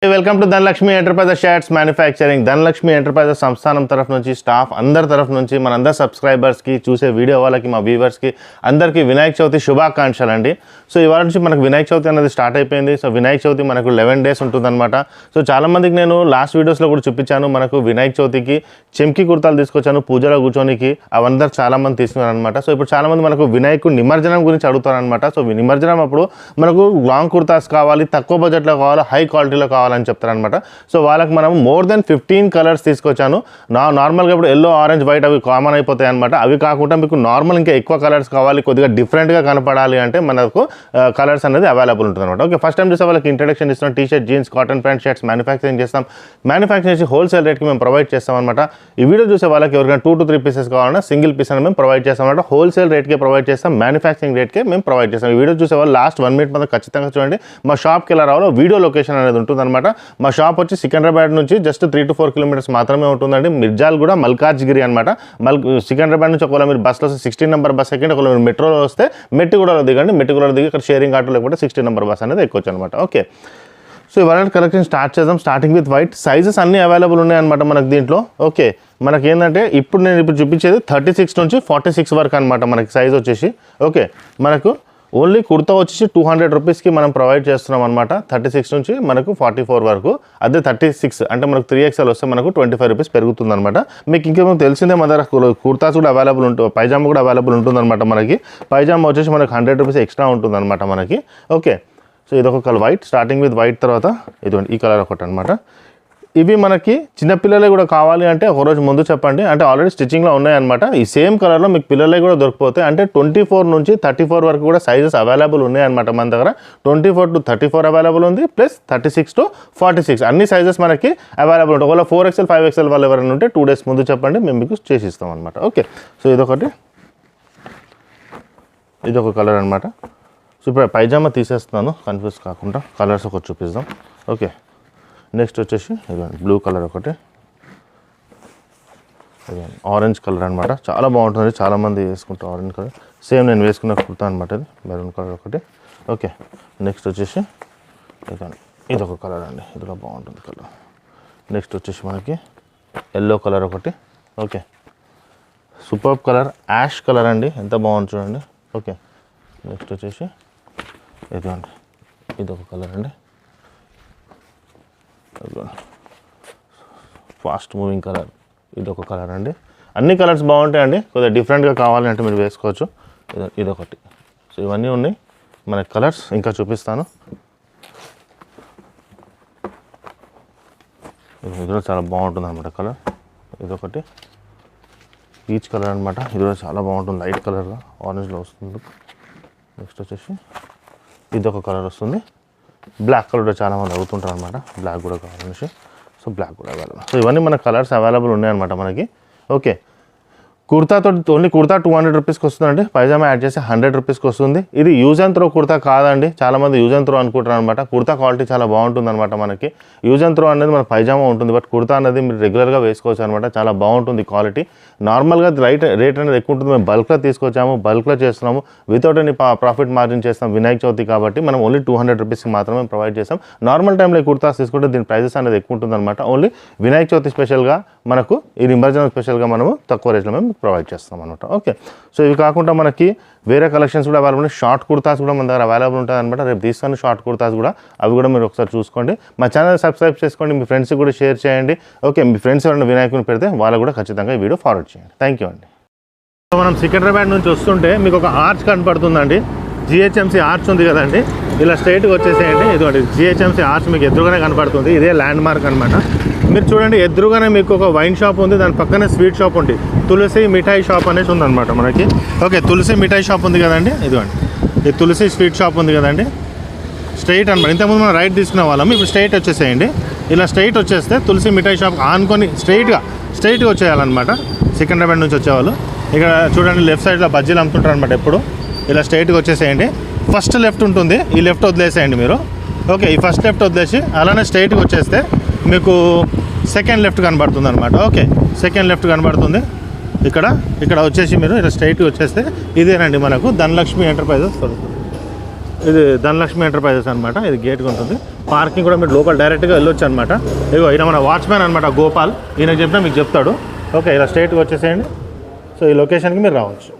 Welcome to Dhanalakshmi enterprises shirts manufacturing. Dhanalakshmi enterprises సంస్థానం తరఫు నుంచి స్టాఫ్ అందరి తరఫు నుంచి మనందరి సబ్స్క్రైబర్స్కి చూసే వీడియో వాళ్ళకి మా వ్యూవర్స్కి అందరికీ వినాయక చవితి శుభాకాంక్షలు అండి. సో ఇవాళ నుంచి మనకు వినాయక చవితి అనేది స్టార్ట్ అయిపోయింది. సో వినాయక చవితి మనకు 11 days ఉంటుందన్నమాట. సో చాలామందికి నేను లాస్ట్ వీడియోస్లో కూడా చూపించాను. మనకు వినాయక చవితికి చెంకి కుర్తాలు తీసుకొచ్చాను పూజలో కూర్చోనికి. అవన్నీ చాలామంది తీసుకున్నారు అనమాట. సో ఇప్పుడు చాలామంది మనకు వినాయకుడు నిమజ్జనం గురించి అడుగుతారనమాట. సో నిమజ్జనం అప్పుడు మనకు లాంగ్ కుర్తాస్ కావాలి, తక్కువ బడ్జెట్లో కావాలి, హై క్వాలిటీలో కావాలి అని చెప్తారనమాట. సో వాళ్ళకి మనం మోర్ దెన్ 15 కలర్స్ తీసుకొచ్చాను. నార్మల్గా ఇప్పుడు ఎల్లో, ఆరెంజ్, వైట్ అవి కామన్ అయిపోతాయి అనమాట. అవి కాకుండా మీకు నార్మల్ ఇంకా ఎక్కువ కలర్స్ కావాలి, కొద్దిగా డిఫరెంట్గా కనపడాలి అంటే మనకు కలర్స్ అనేది అవైలబుల్ ఉంటుంది అనమాట. ఓకే, ఫస్ట్ టైం చూసే వాళ్ళకి ఇంట్రడక్షన్ ఇస్తున్నాం. T-shirt, jeans, cotton pant, shirts manufacturing చేస్తాం. మ్యానుఫ్యాక్చరింగ్ చేసి హోల్సేల్ రేట్కి మేము ప్రొవైడ్ చేస్తాం అనమాట. ఈ వీడియో చూసే వాళ్ళకి ఎవరికైనా 2 to 3 పీసెస్ కావాలన్నా సింగిల్ పీస్ అని మేము ప్రొవైడ్ చేస్తాం అనమాట. హోల్సేల్ రేట్కే ప్రొవైడ్ చేస్తాం, మ్యానుఫ్యాక్చరింగ్ రేట్కే మేము ప్రొవైడ్ చేస్తాం. ఈ వీడియో చూసే వాళ్ళు లాస్ట్ 1 minute మాత్రం ఖచ్చితంగా చూడండి. మా షాప్కి ఎలా రావాలో వీడియో లొకేషన్ అనేది ఉంటుందన్నమాట. మా షాప్ వచ్చి సికింద్రాబాద్ నుంచి జస్ట్ 3 to 4 kilometers మాత్రమే ఉంటుందండి. మిర్జాల్గూడ, మల్కాజ్గిరి అనమాట. సికింద్రాబాద్ నుంచి ఒకవేళ మీరు బస్సులో 16 నెంబర్ బస్ ఎక్కండి. ఒకవేళ మీరు మెట్రోలో వస్తే మెట్టిగూడలో దిగండి. మెట్టిగూడలో దిగి ఇక్కడ షేరింగ్ ఆటో లేకపోతే 16 నెంబర్ బస్ అనేది ఎక్కొచ్చు అనమాట. ఓకే, సో ఇవాళ కలెక్షన్ స్టార్ట్ చేద్దాం. Starting with white. సైజెస్ అన్నీ అవైలబుల్ ఉన్నాయన్నమాట మనకు దీంట్లో. ఓకే, మనకి ఏంటంటే నేను చూపించేది 36 నుంచి 46 వరకు అనమాట మనకి సైజ్ వచ్చేసి. ఓకే, మనకు ఓన్లీ కుర్తా వచ్చేసి 200 రూపీస్కి మనం ప్రొవైడ్ చేస్తున్నాం అనమాట. 36 నుంచి మనకు 44 వరకు. అదే 36 అంటే మనకు 3XL వస్తే మనకు 25 రూపీస్ పెరుగుతుంది అనమాట. మీకు ఇంకేమో తెలిసిందే, మన దగ్గర కుర్తాస్ కూడా అవైలబుల్ ఉంటుంది, పైజామా కూడా అవైలబుల్ ఉంటుందన్నమాట. మనకి పైజామా వచ్చేసి మనకు 100 రూపీస్ ఎక్స్ట్రా ఉంటుందన్నమాట మనకి. ఓకే, సో ఇదొక colour white. Starting with white తర్వాత ఇదిగోండి ఈ కలర్ ఒకటి అనమాట. ఇవి మనకి చిన్నపిల్లలే కూడా కావాలి అంటే ఒకరోజు ముందు చెప్పండి, అంటే ఆల్రెడీ స్టిచ్చింగ్లో ఉన్నాయన్నమాట. ఈ సేమ్ కలర్లో మీకు పిల్లలే కూడా దొరికిపోతాయి. అంటే 24 నుంచి 34 వరకు కూడా సైజెస్ అవైలబుల్ ఉన్నాయన్నమాట మన దగ్గర. 24 to 34 అవైలబుల్ ఉంది, ప్లస్ 36 to 46 అన్ని సైజెస్ మనకి అవైలబుల్ ఉంటాయి. ఒకవేళ 4XL 5XL వాళ్ళు ఎవరైనా ఉంటే 2 days ముందు చెప్పండి, మేము మీకు చేసిస్తాం అనమాట. ఓకే, సో ఇదొకటి, ఇదొక కలర్ అనమాట. సో ఇప్పుడు పైజామా తీసేస్తున్నాను కన్ఫ్యూజ్ కాకుండా, కలర్స్ ఒకటి చూపిస్తాం. ఓకే, నెక్స్ట్ వచ్చేసి బ్లూ కలర్ ఒకటి, ఆరెంజ్ కలర్ అనమాట. చాలా బాగుంటుంది, చాలామంది వేసుకుంటారు ఆరెంజ్ కలర్. సేమ్ నేను వేసుకున్న కుర్తా అనమాట. ఇది మెరూన్ కలర్ ఒకటి. ఓకే, నెక్స్ట్ వచ్చేసి ఇదొక కలర్ అండి, ఇది కూడా బాగుంటుంది కలర్. నెక్స్ట్ వచ్చేసి మనకి ఎల్లో కలర్ ఒకటి. Okay, super colour, ash colour అండి, ఎంత బాగుంది చూడండి. ఓకే, నెక్స్ట్ వచ్చేసి ఇదిగోండి ఇదొక కలర్ అండి, ఫాస్ట్ మూవింగ్ కలర్. ఇదొక కలర్ అండి. అన్ని కలర్స్ బాగుంటాయండి, కొద్దిగా డిఫరెంట్గా కావాలంటే మీరు వేసుకోవచ్చు. ఇదొకటి. సో ఇవన్నీ ఉన్నాయి మనకి కలర్స్, ఇంకా చూపిస్తాను. ఇది కూడా చాలా బాగుంటుంది అనమాట కలర్. ఇదొకటి పీచ్ కలర్ అనమాట. ఇది కూడా చాలా బాగుంటుంది, లైట్ కలర్గా ఆరెంజ్లో వస్తుంది. నెక్స్ట్ వచ్చేసి ఇదొక కలర్ వస్తుంది. బ్లాక్ కలర్ కూడా చాలామంది అవుతుంటారు అనమాట, బ్లాక్ కూడా కావాలనేసి. సో బ్లాక్ కూడా అవైలబుల్. సో ఇవన్నీ మన కలర్స్ అవైలబుల్ ఉన్నాయన్నమాట మనకి. ఓకే, కుర్తాతో ఓన్లీ కుర్తా 200 రూపీస్కి వస్తుందండి. పైజామా యాడ్ చేసి 100 రూపీస్కి వస్తుంది. ఇది యూజ్ అండ్ త్రో కుర్తా కాదండి, చాలామంది యూజ్ అండ్ త్రో అనుకుంటారు అనమాట. కుర్తా క్వాలిటీ చాలా బాగుంటుంది అనమాట మనకి. యూజ్ అండ్ త్రో అనేది మన పైజామా ఉంటుంది, బట్ కుర్తా అనేది మీరు రెగ్యులర్గా వేసుకోవచ్చు అనమాట. చాలా బాగుంటుంది క్వాలిటీ. నార్మల్గా రేట్ అనేది ఎక్కువ ఉంటుంది. మేము బల్క్లో తీసుకొచ్చాము, బల్క్లో చేస్తున్నాము, వితౌట్ ఎనీ ప్రాఫిట్ మార్జిన్ చేస్తాం. వినాయక చవితి కాబట్టి మనం ఓన్లీ 200 రూపీస్కి మాత్రమే ప్రొవైడ్ చేస్తాం. నార్మల్ టైంలో కుర్తాస్ తీసుకుంటే దీని ప్రైజెస్ అనేది ఎక్కువ ఉంటుంది అనమాట. ఓన్లీ వినాయక చవితి స్పెషల్గా మనకు ఈ నిమజ్జనం స్పెషల్గా మనము తక్కువ రేట్లో మేము ప్రొవైడ్ చేస్తాం అనమాట. ఓకే, సో ఇవి కాకుండా మనకి వేరే కలెక్షన్స్ కూడా అవైలబుల్ ఉన్నాయి. షార్ట్ కుర్తాస్ కూడా మన దగ్గర అవైలబుల్ ఉంటుంది అనమాట. రేపు తీస్తాను షార్ట్ కుర్తాస్ కూడా, అవి కూడా మీరు ఒకసారి చూసుకోండి. మా ఛానల్ సబ్స్క్రైబ్ చేసుకోండి, మీ ఫ్రెండ్స్కి కూడా షేర్ చేయండి. ఓకే, మీ ఫ్రెండ్స్ ఎవరైనా వినాయకుని పెడితే వాళ్ళకు కూడా ఖచ్చితంగా ఈ వీడియో ఫార్వర్డ్ చేయండి. థ్యాంక్ యూ అండి. మనం సికింద్రాబాద్ నుంచి వస్తుంటే మీకు ఒక ఆర్చ్ కనపడుతుందండి, GHMC ఆర్చ్ ఉంది కదండి. ఇలా స్ట్రైట్గా వచ్చేసేయండి. ఇదిగోండి GHMC ఆర్చ్ మీకు ఎదురుగానే కనపడుతుంది. ఇదే ల్యాండ్ మార్క్ అనమాట. మీరు చూడండి, ఎదురుగానే మీకు ఒక వైన్ షాప్ ఉంది, దాని పక్కనే స్వీట్ షాప్ ఉంది. తులసి మిఠాయి షాప్ అనేసి ఉందన్నమాట మనకి. ఓకే, తులసి మిఠాయి షాప్ ఉంది కదండి. ఇదిగోండి ఈ తులసి స్వీట్ షాప్ ఉంది కదండి, స్ట్రైట్ అనమాట. ఇంతకుముందు మనం రైట్ తీసుకునే వాళ్ళం, ఇప్పుడు స్ట్రైట్ వచ్చేసేయండి. ఇలా స్ట్రైట్ వచ్చేస్తే తులసి మిఠాయి షాప్ ఆనుకొని స్ట్రైట్గా వచ్చేయాలన్నమాట. సికింద్రాబాద్ నుంచి వచ్చేవాళ్ళు ఇక్కడ చూడండి, లెఫ్ట్ సైడ్లో బజ్జీలు అమ్ముతుంటారు అనమాట ఎప్పుడు. ఇలా స్ట్రైట్గా వచ్చేసేయండి. ఫస్ట్ లెఫ్ట్ ఉంటుంది, ఈ లెఫ్ట్ వదిలేసేయండి మీరు. ఓకే, ఈ ఫస్ట్ లెఫ్ట్ వదిలేసి అలానే స్ట్రైట్గా వచ్చేస్తే మీకు సెకండ్ లెఫ్ట్ కనబడుతుంది అనమాట. ఓకే, సెకండ్ లెఫ్ట్ కనబడుతుంది. ఇక్కడ వచ్చేసి మీరు ఇలా స్ట్రైట్గా వచ్చేస్తే ఇదేనండి మనకు ధనలక్ష్మి ఎంటర్ప్రైజెస్ దొరుకుతుంది. ఇది ధనలక్ష్మి ఎంటర్ప్రైజెస్ అనమాట. ఇది గేట్గా ఉంటుంది. పార్కింగ్ కూడా మీరు లోపల డైరెక్ట్గా వెళ్ళొచ్చు అనమాట. ఇగో ఈయన మన వాచ్మెన్ అనమాట గోపాల్. ఈయనకు చెప్పినా మీకు చెప్తాడు. ఓకే, ఇలా స్ట్రైట్గా వచ్చేసేయండి. సో ఈ లొకేషన్కి మీరు రావచ్చు.